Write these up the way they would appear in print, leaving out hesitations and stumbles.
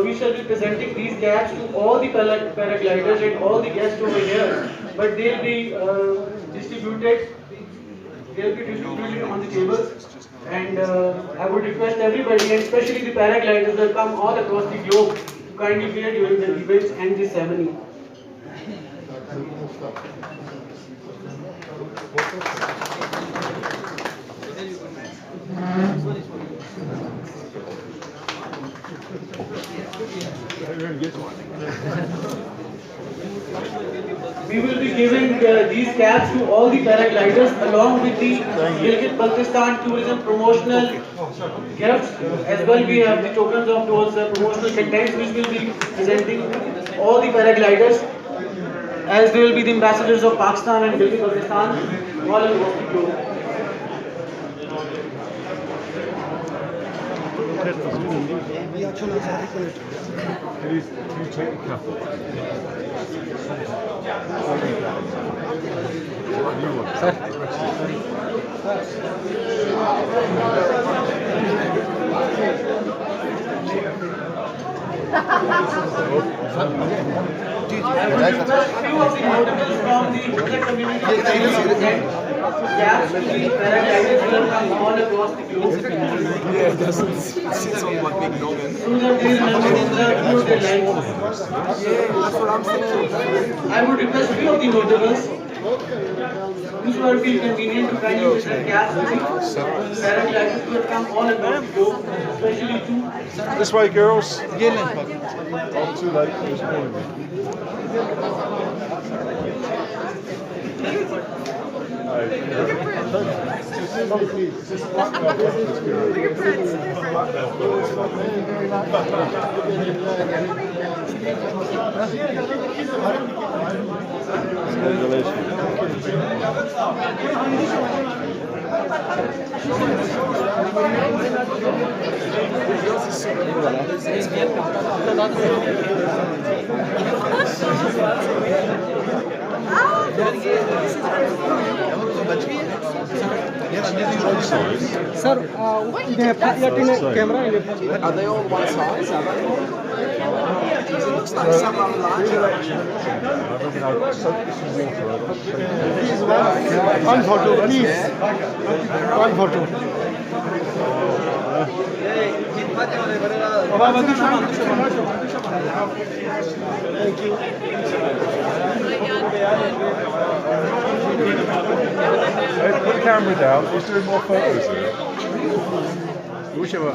we shall be presenting these caps to all the paragliders and all the guests over here. But distributed. They'll be distributed on the tables. And I would request everybody, and especially the paragliders, that come all across the globe to kindly be here during the events and the ceremony. We will be giving these caps to all the paragliders along with the Gilgit-Baltistan tourism promotional gifts. As well, we have the tokens of those promotional contents which will be presenting all the paragliders, as they will be the ambassadors of Pakistan and Gilgit-Baltistan all across the globe. Can you take the cap off? What do you want? Few of the notables from the Hunza community caps to the paragliders will come all across the globe. Yeah, it doesn't sit on my big noggin. So that these members will their lives. Yeah, that's what I'm saying. I would request few of the notables whosoever feel convenient to kindly use their caps to the paragliders will come all across the globe, especially to This way, girls. I'm too late for this morning. Sir, they have yet in a camera. Are they all one size? Are they? It looks like some are larger. One photo, please. One photo. Thank you. Put the camera down. He's doing more photos here. Whichever. I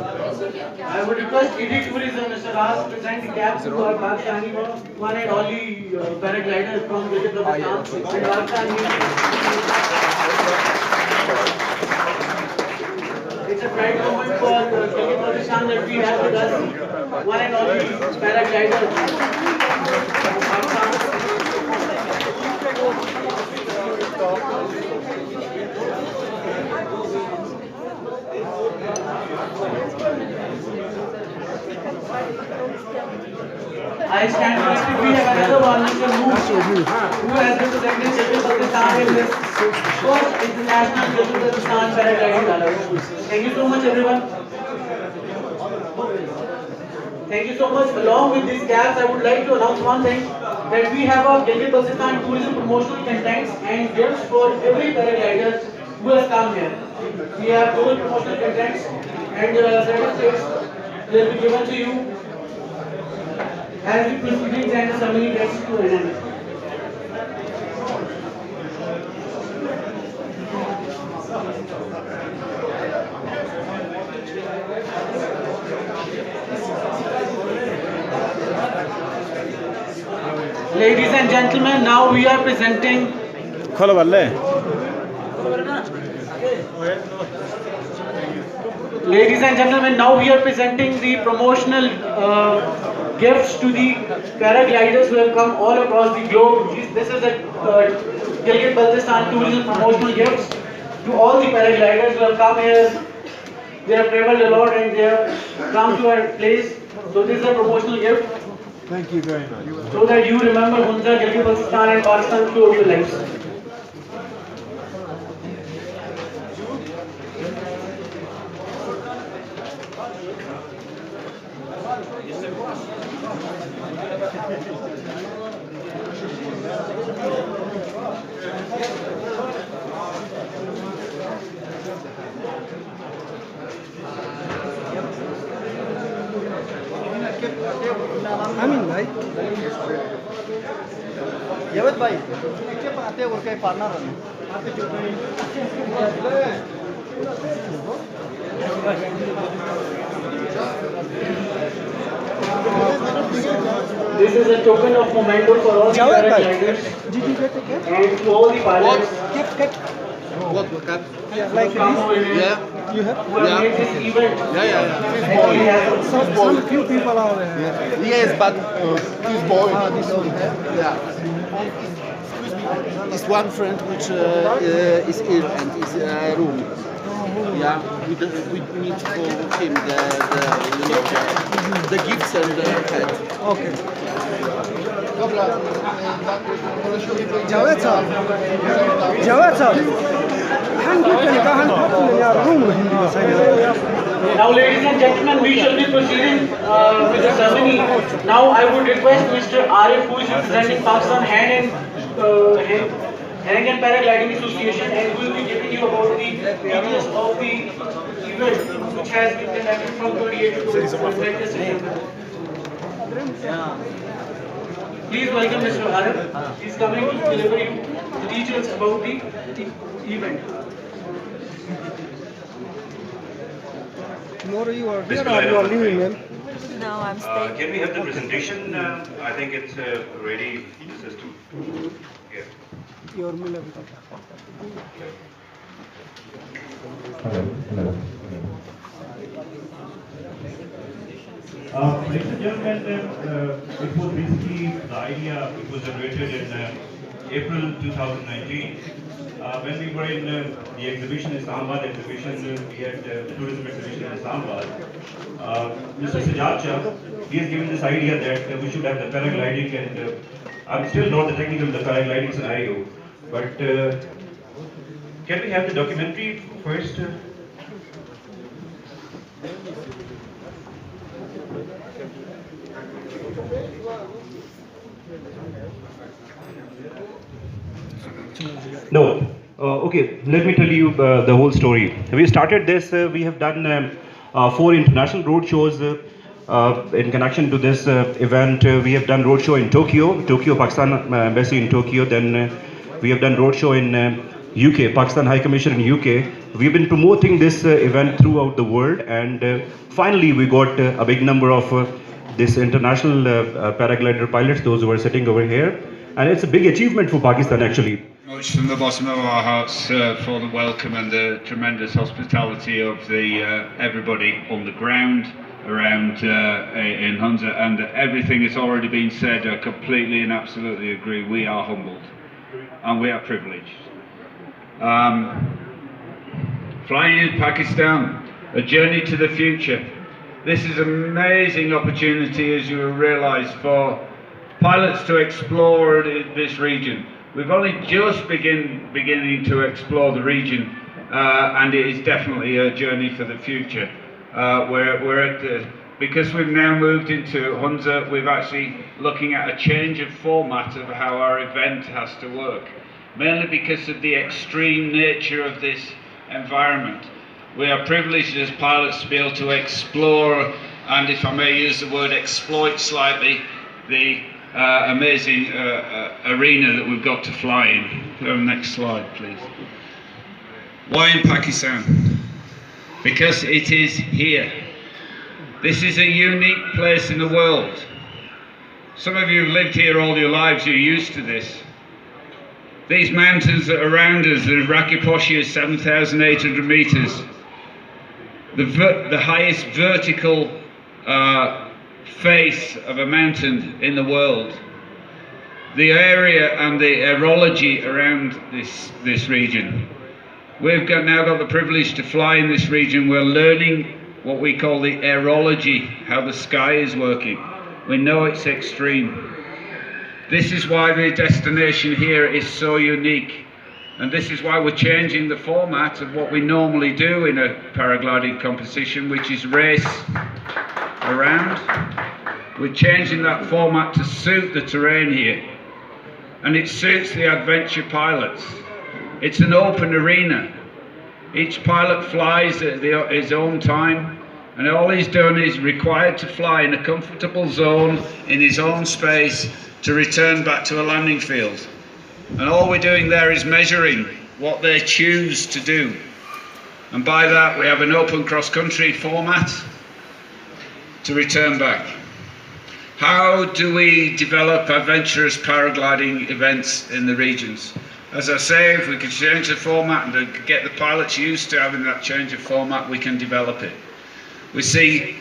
would request ED Tourism, Mr. Ras, to present the caps to our Pakistani one and only paraglider from Gilgit-Baltistan and Pakistan. It's a pride moment for Gilgit-Baltistan that we have with us one and only paraglider from Pakistan. I stand corrected. We have another one, Mr. who has represented Gilgit-Baltistan in this first international Gilgit-Baltistan paragliding gala. Thank you so much, everyone. Thank you so much. Along with these caps, I would like to announce one thing, that we have our Gilgit-Baltistan tourism promotional contents and gifts for every paraglider who has come here. We have those promotional contents and certificates will be given to you as the proceedings and the ceremony gets to an end. Ladies and gentlemen, now we are presenting. Ladies and gentlemen, now we are presenting the promotional gifts to the paragliders who have come all across the globe. This is a Gilgit-Baltistan tourism promotional gifts to all the paragliders who have come here. They have traveled a lot and they have come to our place. So this is a promotional gift. Thank you very much. So that you remember Hunza, Gilgit-Baltistan and Pakistan throughout your lives. Amin भाई Jawad bhai, picture आते और कहीं partner रहना. This is a token of memento for all the Jawad bhai, paragliders did you get a cap? and to all the pilots Cap. What cap? Like come this? over here Yeah. You have? who have made this event. Yeah. Actually has Some few people are Yes, but this boy. this one. Yeah. Is one friend which is ill and is room. Yeah, we need for him the gifts and the pet. Okay. Jawad sir. Now, ladies and gentlemen, we shall be proceeding with the ceremony. Now, I would request Mr. Arif, who is representing Pakistan Hand and Paragliding Association, and will be giving you about the details of the event, which has been conducted from 28 to 29. Please welcome Mr. Arif. He's coming to deliver you the details about the event. Tomorrow you are This here will or I you are have leaving, my ma'am? No, I'm staying. Can we have the presentation? I think it's ready system. Yeah. Your mill. Ladies and gentlemen, it was basically the idea, it was generated in April 2019. When we were in the exhibition, Islamabad exhibition, we had the tourism exhibition in Islamabad. Mr. Sajjad Shah, he has given this idea that we should have the paragliding, and I'm still not the technical of the paragliding scenario, but can we have the documentary first? No. Okay, let me tell you the whole story. We started this, we have done 4 international road shows in connection to this event. We have done road show in Tokyo, Pakistan Embassy in Tokyo. Then we have done road show in UK, Pakistan High Commission in UK. We've been promoting this event throughout the world, and finally we got a big number of this international paraglider pilots, those who are sitting over here. And it's a big achievement for Pakistan actually. Much from the bottom of our hearts for the welcome and the tremendous hospitality of the everybody on the ground around in Hunza, and everything that's already been said. I completely and absolutely agree. We are humbled and we are privileged. Flying in Pakistan, a journey to the future. This is an amazing opportunity, as you will realise, for pilots to explore this region. We've only just beginning to explore the region, and it is definitely a journey for the future. We're at the, because we've now moved into Hunza, we're actually looking at a change of format of how our event has to work, mainly because of the extreme nature of this environment. We are privileged as pilots to be able to explore, and if I may use the word exploit slightly, the amazing arena that we've got to fly in. Go next slide, please. Why in Pakistan? Because it is here. This is a unique place in the world. Some of you have lived here all your lives, you're used to this. These mountains that are around us, the Rakiposhi is 7,800 meters. The highest vertical face of a mountain in the world. The area and the aerology around this region. We've now got the privilege to fly in this region. We're learning what we call the aerology, how the sky is working. We know it's extreme. This is why the destination here is so unique. And this is why we're changing the format of what we normally do in a paragliding competition, which is race around. We're changing that format to suit the terrain here, and it suits the adventure pilots. It's an open arena. Each pilot flies at his own time, and all he's done is required to fly in a comfortable zone in his own space to return back to a landing field. And all we're doing there is measuring what they choose to do. And by that we have an open cross-country format to return back. How do we develop adventurous paragliding events in the regions? As I say, if we can change the format and get the pilots used to having that change of format, we can develop it. We see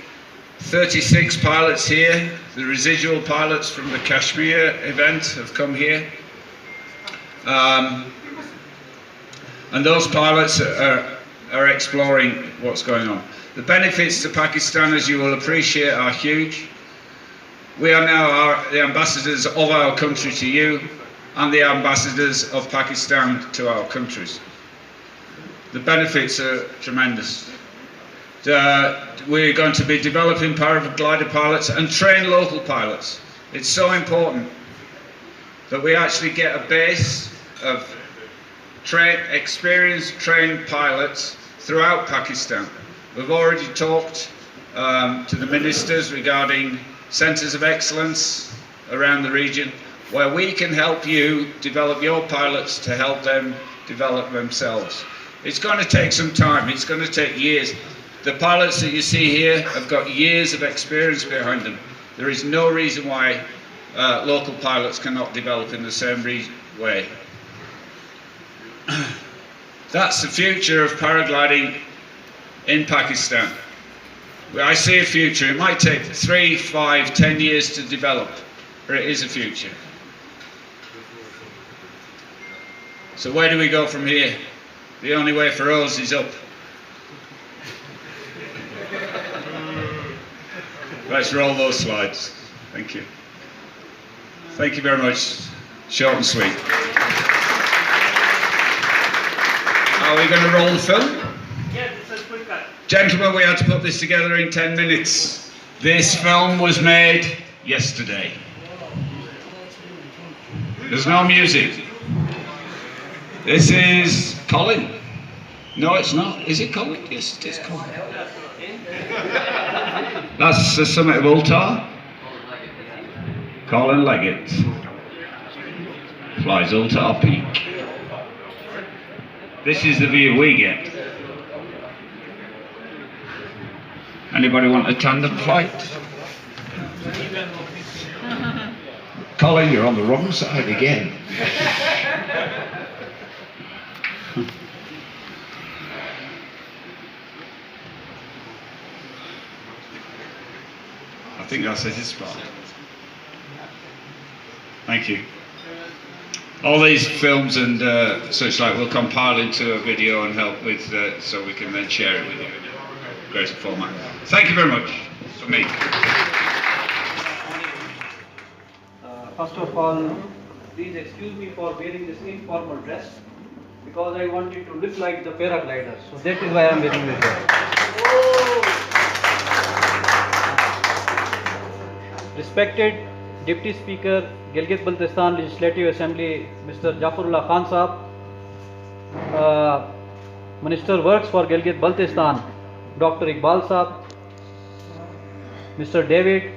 36 pilots here. The residual pilots from the Kashmir event have come here. And those pilots are exploring what's going on. The benefits to Pakistan, as you will appreciate, are huge. We are now the ambassadors of our country to you, and the ambassadors of Pakistan to our countries. The benefits are tremendous. We're going to be developing paraglider pilots and train local pilots. It's so important that we actually get a base of experienced trained pilots throughout Pakistan. We've already talked to the ministers regarding centres of excellence around the region, where we can help you develop your pilots to help them develop themselves. It's going to take some time, it's going to take years. The pilots that you see here have got years of experience behind them. There is no reason why local pilots cannot develop in the same way. That's the future of paragliding in Pakistan. I see a future. It might take 3, 5, 10 years to develop, but it is a future. So where do we go from here? The only way for us is up. Let's roll those slides. Thank you. Thank you very much. Short and sweet. Are we going to roll the film? Yes, it's a quick cut. Gentlemen, we had to put this together in 10 minutes. This film was made yesterday. There's no music. This is Colin. No, it's not. Is it Colin? Yes, it is Colin. That's the summit of Ultar. Colin Leggett flies Ultar Peak. This is the view we get. Anybody want a tandem flight? Colin, you're on the wrong side again. I think that's his spot. Thank you. All these films and such like will compile into a video and help with, so we can then share it with you in a greater format. Thank you very much for me. First of all, please excuse me for wearing this informal dress because I wanted to look like the paragliders. So that is why I am wearing this dress. Respected Deputy Speaker, Gilgit-Baltistan Legislative Assembly, Mr. Jafarullah Khan Saab, Minister Works for Gilgit-Baltistan, Dr. Iqbal Saab, Mr. David,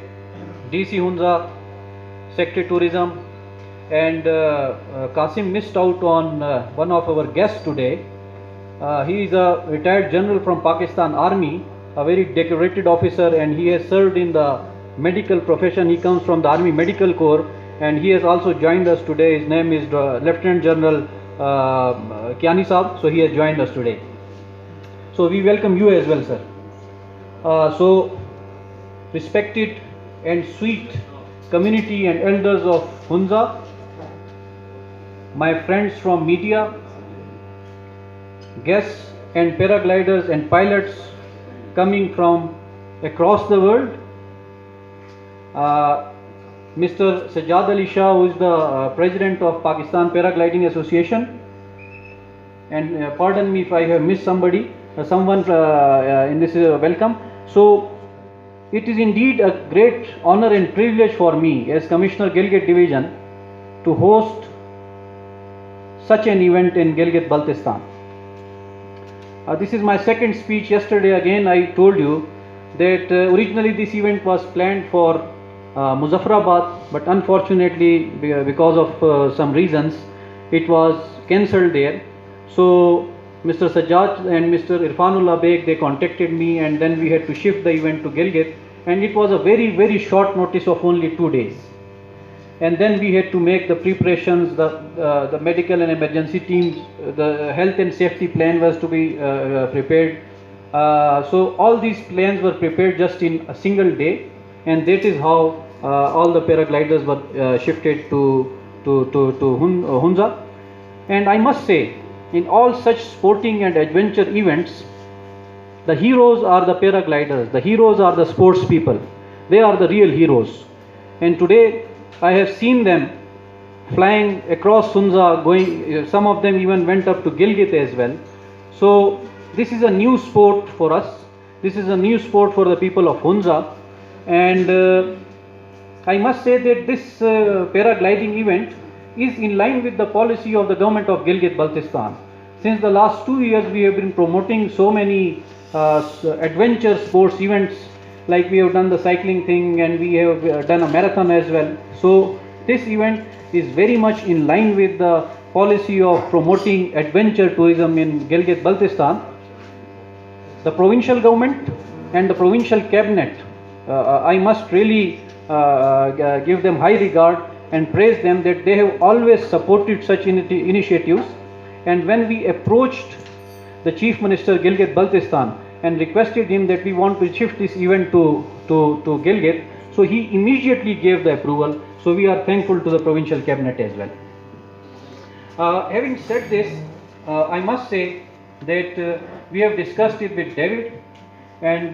DC Hunza, Secretary Tourism, and Qasim missed out on one of our guests today. He is a retired general from Pakistan Army, a very decorated officer, and he has served in the medical profession. He comes from the Army Medical Corps, and he has also joined us today. His name is Lieutenant General Kiani Saab, so he has joined us today. So we welcome you as well, sir. So respected and sweet community and elders of Hunza, my friends from media, guests and paragliders and pilots coming from across the world, Mr. Sajjad Ali Shah, who is the President of Pakistan Paragliding Association, and pardon me if I have missed someone in this welcome. So it is indeed a great honor and privilege for me as Commissioner Gilgit Division to host such an event in Gilgit-Baltistan. This is my second speech. Yesterday again I told you that originally this event was planned for Muzaffarabad, but unfortunately because of some reasons it was cancelled there. So Mr. Sajjad and Mr. Irfanullah Beg, they contacted me, and then we had to shift the event to Gilgit, and it was a very short notice of only 2 days. And then we had to make the preparations, the medical and emergency teams, the health and safety plan was to be prepared. So all these plans were prepared just in a single day, and that is how all the paragliders were shifted to Hunza. And I must say, in all such sporting and adventure events, the heroes are the paragliders, the heroes are the sports people. They are the real heroes. And today I have seen them flying across Hunza, going, some of them even went up to Gilgit as well. So this is a new sport for us. This is a new sport for the people of Hunza. And I must say that this paragliding event is in line with the policy of the government of Gilgit-Baltistan. Since the last 2 years we have been promoting so many adventure sports events, like we have done the cycling thing and we have done a marathon as well. So this event is very much in line with the policy of promoting adventure tourism in Gilgit-Baltistan. The provincial government and the provincial cabinet, I must really give them high regard and praise them that they have always supported such initiatives. And when we approached the Chief Minister Gilgit-Baltistan and requested him that we want to shift this event to Gilgit, so he immediately gave the approval. So we are thankful to the provincial cabinet as well. Having said this, I must say that we have discussed it with David, and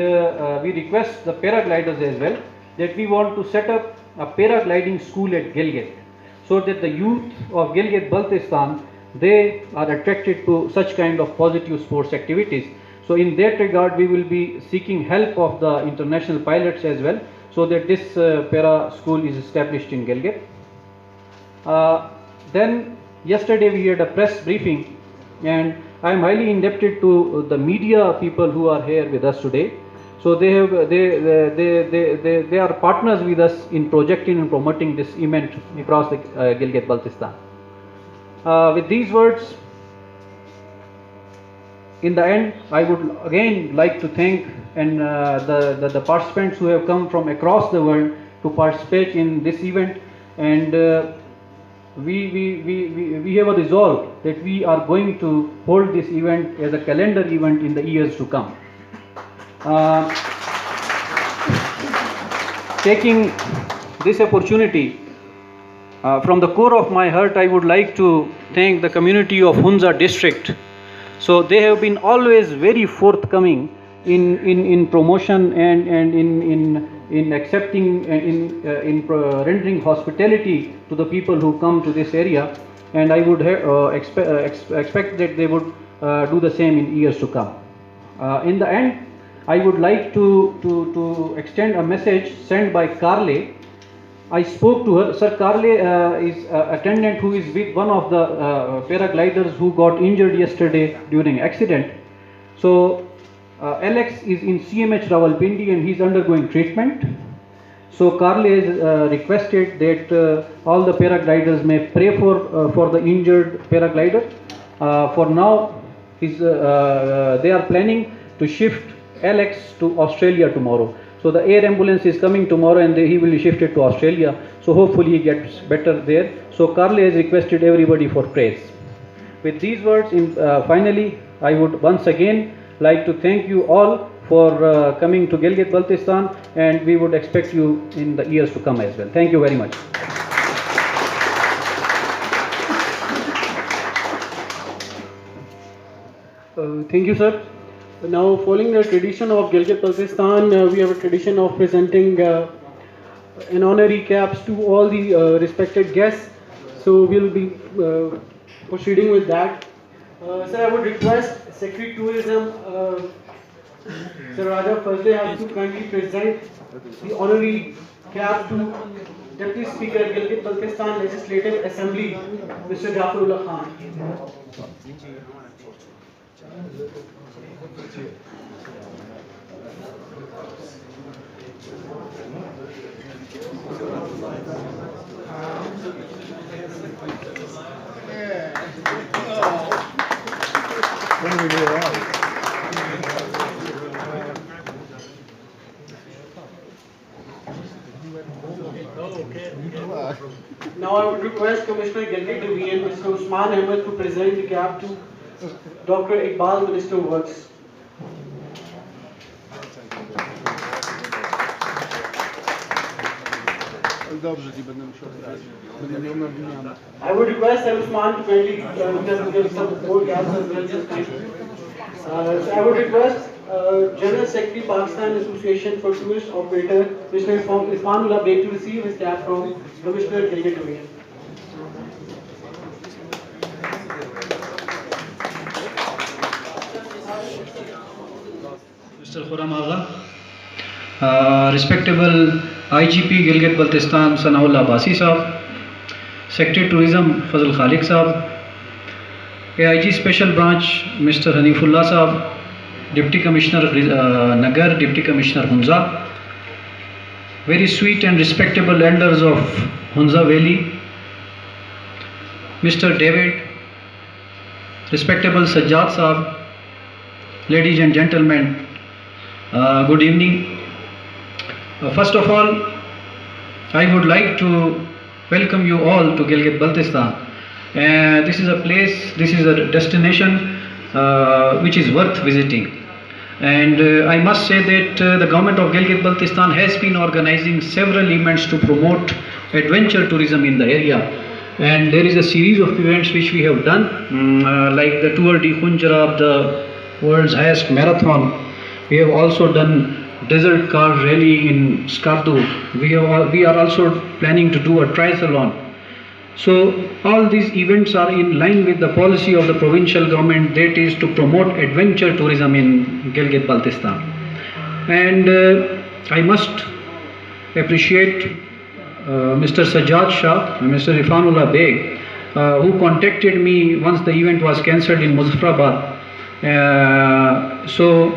we request the paragliders as well that we want to set up a paragliding school at Gilgit, so that the youth of Gilgit-Baltistan, they are attracted to such kind of positive sports activities. So in that regard we will be seeking help of the international pilots as well, so that this para school is established in Gilgit. Then yesterday we had a press briefing, and I am highly indebted to the media people who are here with us today. So they are partners with us in projecting and promoting this event across the Gilgit-Baltistan. With these words, in the end, I would again like to thank the participants who have come from across the world to participate in this event, and we have a resolve that we are going to hold this event as a calendar event in the years to come. Taking this opportunity, from the core of my heart, I would like to thank the community of Hunza district. So they have been always very forthcoming in promotion and in accepting and in rendering hospitality to the people who come to this area, and I would expect that they would do the same in years to come. In the end, I would like to extend a message sent by Carle. I spoke to her. Sir Carle is an attendant who is with one of the paragliders who got injured yesterday during accident. So Alex is in CMH Rawalpindi and he is undergoing treatment. So Carle has requested that all the paragliders may pray for the injured paraglider. For now, they are planning to shift Alex to Australia tomorrow. So the air ambulance is coming tomorrow and he will be shifted to Australia. So hopefully he gets better there. So Carle has requested everybody for praise. With these words, finally, I would once again like to thank you all for coming to Gilgit-Baltistan, and we would expect you in the years to come as well. Thank you very much. Thank you, sir. Now, following the tradition of Gilgit-Baltistan, we have a tradition of presenting an honorary caps to all the respected guests. So we'll be proceeding with that. Sir, I would request Secretary Tourism Sir Raja, firstly I have to kindly present the honorary cap to Deputy Speaker Gilgit-Baltistan Legislative Assembly, Mr. Jafarullah Khan. Now I would request Commissioner Gilgit Division, Mr. Usman Ahmed, to present the cap to Dr. Iqbal, Minister of Works. I would request Sir Usman to kindly give some more caps as well this time. So I would request General Secretary Pakistan Association for Tourist Operator, Mr. Ismanullah Beg, to receive his cap from Commissioner Gilgit Division. Mr. Khurram Agha, respectable IGP Gilgit-Baltistan Sanaullah Basi Sahab, Secretary Tourism Fazal Khalik Sahab, AIG Special Branch Mr. Hanifullah Sahab, Deputy Commissioner Nagar, Deputy Commissioner Hunza, very sweet and respectable elders of Hunza Valley, Mr. David, respectable Sajjad Sahab, ladies and gentlemen, good evening. First of all, I would like to welcome you all to Gilgit-Baltistan. This is a place, this is a destination which is worth visiting. And I must say that the government of Gilgit-Baltistan has been organizing several events to promote adventure tourism in the area. And there is a series of events which we have done, like the Tour de Khunjara, the world's highest marathon. We have also done desert car rally in Skardu. We are also planning to do a triathlon. So all these events are in line with the policy of the provincial government, that is to promote adventure tourism in Gilgit-Baltistan. And I must appreciate Mr. Sajjad Shah and Mr. Ifanullah Beg, who contacted me once the event was cancelled in Muzaffarabad. So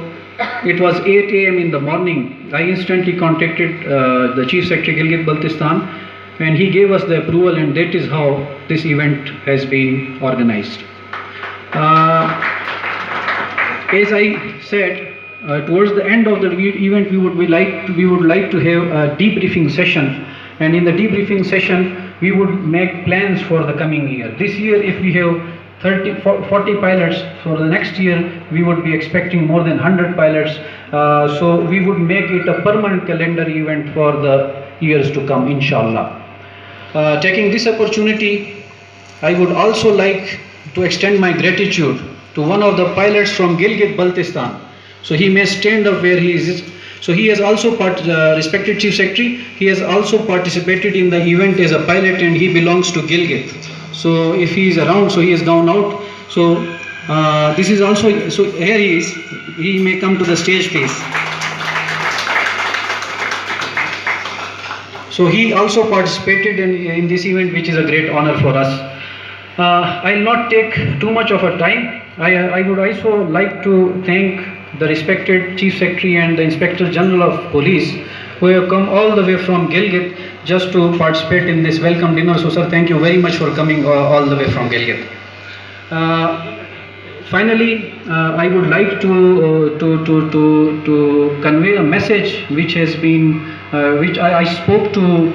it was 8 AM in the morning. I instantly contacted the Chief Secretary Gilgit-Baltistan, and he gave us the approval, and that is how this event has been organized. As I said, towards the end of the event, we would like to have a debriefing session, and in the debriefing session, we would make plans for the coming year. This year, if we have 40 pilots, for the next year we would be expecting more than 100 pilots. So we would make it a permanent calendar event for the years to come, inshallah. Taking this opportunity, I would also like to extend my gratitude to one of the pilots from Gilgit-Baltistan. So he may stand up where he is. So he has also, respected Chief Secretary, he has also participated in the event as a pilot, and he belongs to Gilgit. So if he is around, so he has gone out. So this is also, so here he is, he may come to the stage please. So he also participated in this event, which is a great honor for us. I'll not take too much of a time. I would also like to thank the respected Chief Secretary and the Inspector General of Police, who have come all the way from Gilgit just to participate in this welcome dinner. So sir, thank you very much for coming all the way from Gilgit. Finally, I would like to convey a message which has been, which I spoke to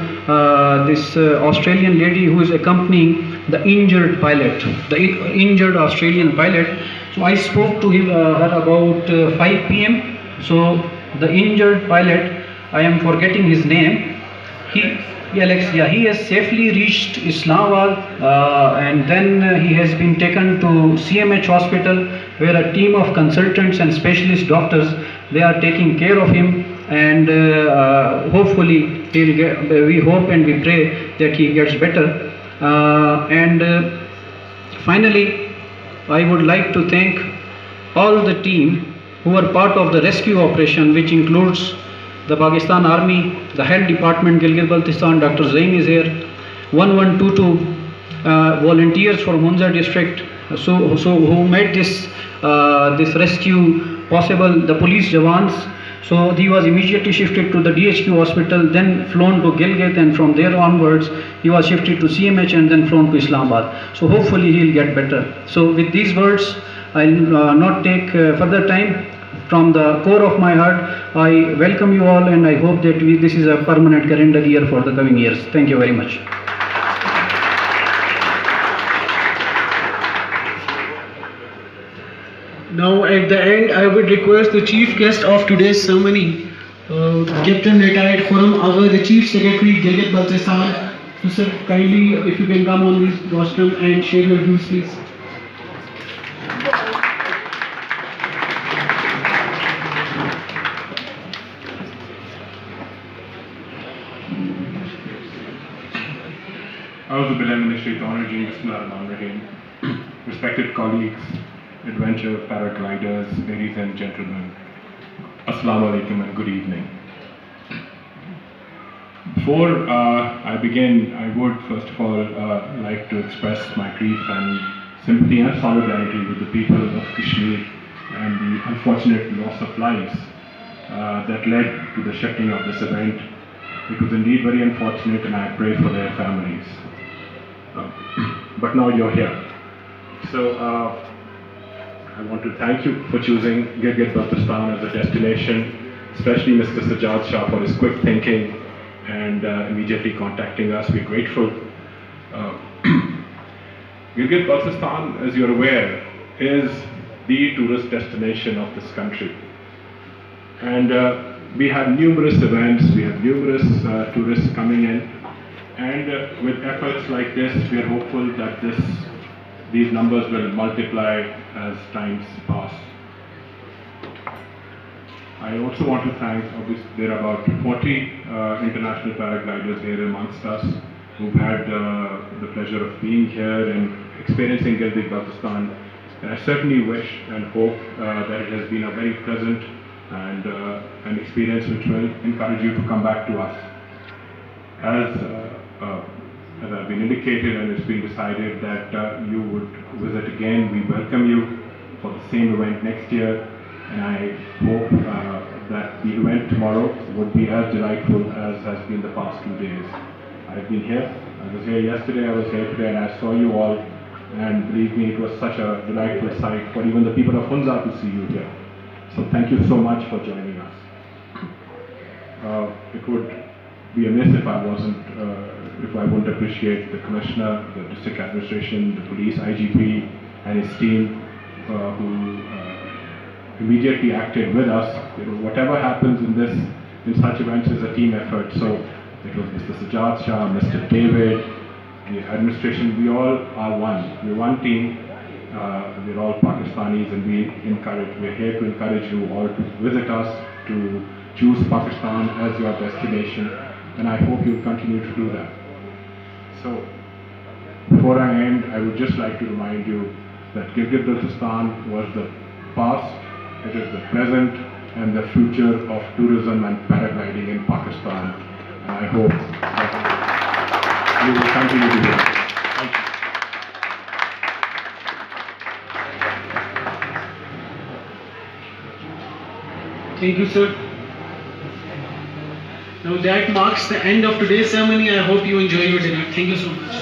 this Australian lady who is accompanying the injured pilot, the injured Australian pilot. So I spoke to him at about 5 PM. So the injured pilot, I am forgetting his name. He has safely reached Islamabad, and then he has been taken to CMH hospital, where a team of consultants and specialist doctors, they are taking care of him, and hopefully he'll get, we hope and we pray that he gets better. Finally, I would like to thank all the team who were part of the rescue operation, which includes the Pakistan Army, the Health Department, Gilgit-Baltistan, Dr. Zain is here, 1122 volunteers from Hunza district, so who made this rescue possible, the police Jawans. So he was immediately shifted to the DHQ hospital, then flown to Gilgit, and from there onwards he was shifted to CMH and then flown to Islamabad. So hopefully he will get better. So with these words, I will not take further time. From the core of my heart, I welcome you all, and I hope that this is a permanent calendar year for the coming years. Thank you very much. Now at the end, I would request the chief guest of today's ceremony, Captain Retired Khurram Agha, the Chief Secretary, Gilgit-Baltistan. So sir, kindly if you can come on this rostrum and share your views, please. Respected colleagues, adventure paragliders, ladies and gentlemen, Assalamu alaikum and good evening. Before I begin, I would first of all like to express my grief and sympathy and solidarity with the people of Kashmir and the unfortunate loss of lives that led to the shifting of this event. It was indeed very unfortunate, and I pray for their families. But now you're here. So I want to thank you for choosing Gilgit-Baltistan as a destination, especially Mr. Sajjad Shah for his quick thinking and immediately contacting us. We're grateful. Gilgit-Baltistan, as you're aware, is the tourist destination of this country. And we have numerous events, we have numerous tourists coming in, and with efforts like this, we are hopeful that these numbers will multiply as times pass. I also want to thank, obviously, there are about 40 international paragliders here amongst us who've had the pleasure of being here and experiencing Gilgit-Baltistan. And I certainly wish and hope that it has been a very pleasant and an experience which will encourage you to come back to us. As I've been indicated, and it's been decided that you would visit again, we welcome you for the same event next year, and I hope that the event tomorrow would be as delightful as has been the past 2 days. I've been here, I was here yesterday, I was here today, and I saw you all, and believe me, it was such a delightful sight for even the people of Hunza to see you here. So thank you so much for joining us. It would be amiss if I wouldn't appreciate the Commissioner, the District Administration, the Police, IGP, and his team who immediately acted with us. Whatever happens in such events is a team effort. So it was Mr. Sajjad Shah, Mr. David, the administration, we all are one. We're one team. We're all Pakistanis, and we're here to encourage you all to visit us, to choose Pakistan as your destination, and I hope you'll continue to do that. So, before I end, I would just like to remind you that Gilgit-Baltistan was the past, it is the present, and the future of tourism and paragliding in Pakistan. And I hope that you will continue to do that. Thank you, sir. Now that marks the end of today's ceremony. I hope you enjoy your dinner. Thank you so much.